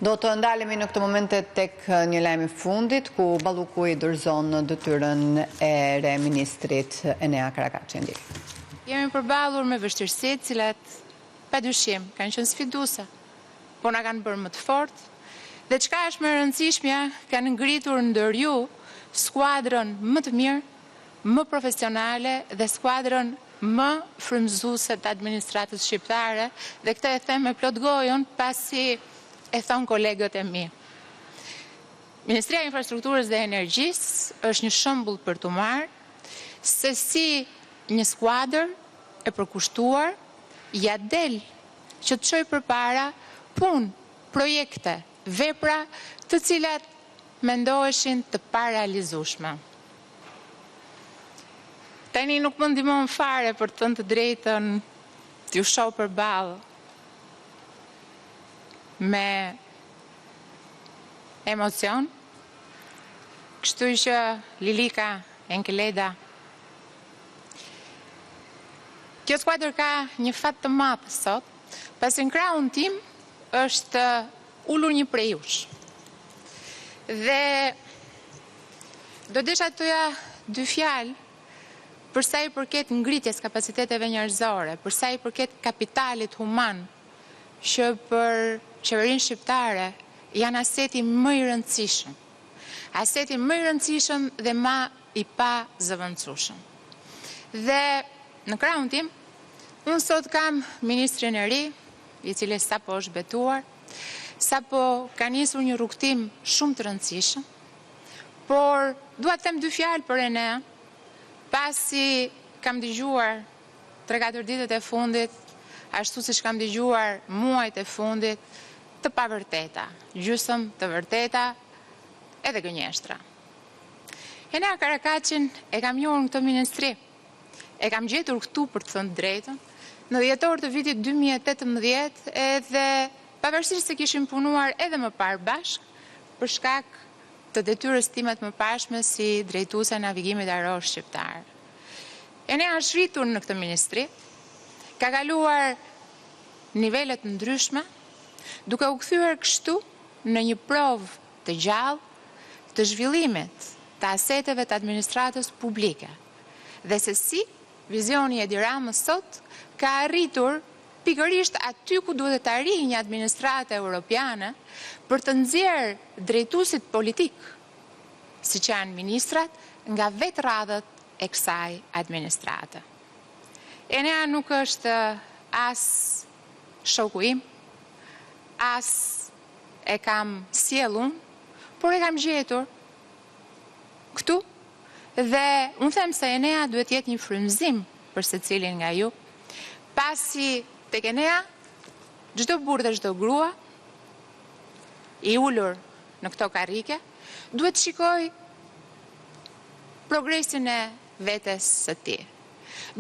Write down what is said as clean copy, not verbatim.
Do të ndalemi në këtë momente tek një lajm i fundit, ku Balluku i dorëzon detyrën e re ministrit Enea Karakaçi. Jemi përballur me vështirësi, të cilat padyshim kanë qenë sfiduese, por na kanë bërë më të fortë. Dhe çka është më e rëndësishmja, kanë ngritur ndër ju skuadrën më të mirë, më profesionale dhe skuadrën më frymëzuese të administratës shqiptare, dhe këtë e them me plot gojën pasi e thonë kolegët e mi. Ministria e Infrastrukturës dhe Energjisë është një shembull për t'u marrë se si një skuadër e përkushtuar ja del që të çojë përpara punë, projekte, vepra të cilat mendoheshin të parealizueshme. Tani nuk më ndihmon fare për të thënë të drejtën t'ju shoh përballë me emocion, kështu që Lilika Enkeleda. Kjo skuadër ka një fat të madh sot, pasi në krahun tim është ulur një prej jush. Dhe do desha t'ja dy fjalë për sa i përket ngritjes kapaciteteve njerëzore, për sa i përket kapitalit human, që për qeverinë shqiptare janë aseti më i rëndësishëm. Aseti më i rëndësishëm dhe më i pa zëvendësueshëm. Dhe në krahun tim, unë sot kam ministrin e ri, i cili sapo është betuar, sapo ka nisur një rrugtim shumë të rëndësishëm, por dua të them dy fjalë për Enea, pasi kam dëgjuar 3-4 ditët e fundit, ashtu siç kam dëgjuar muajt e fundit, të pavërteta, gjysmë të vërteta, edhe gënjeshtra. Enea Karakaçin e kam njohur në këtë ministri, e kam gjetur këtu për të thënë drejtën, në dhjetor të vitit 2018, edhe pavarësisht se kishim punuar edhe më parë bashkë, për shkak të detyrës time të mëparshme si drejtuese e navigimit ajror shqiptar. Enea është rritur në këtë ministri, ka kaluar nivele të ndryshme, duke u kthyer kështu në një provë të gjallë të zhvillimit të aseteve të administratës publike, dhe se si vizioni i Edi Ramës sot ka arritur pikërisht aty ku duhet të arrijë një administratë europiane për të nxjerrë drejtuesit politik, siç janë ministrat, nga vetë radhët e kësaj administrate. Enea nuk është as shoku im, as e kam sjellun, por e kam gjetur këtu, dhe unë them se Enea duhet jetë një frymëzim për secilin nga ju, pasi tek Enea çdo burrë dhe çdo grua i ulur në këto karrike duhet shikoj progresin e vetes së tij.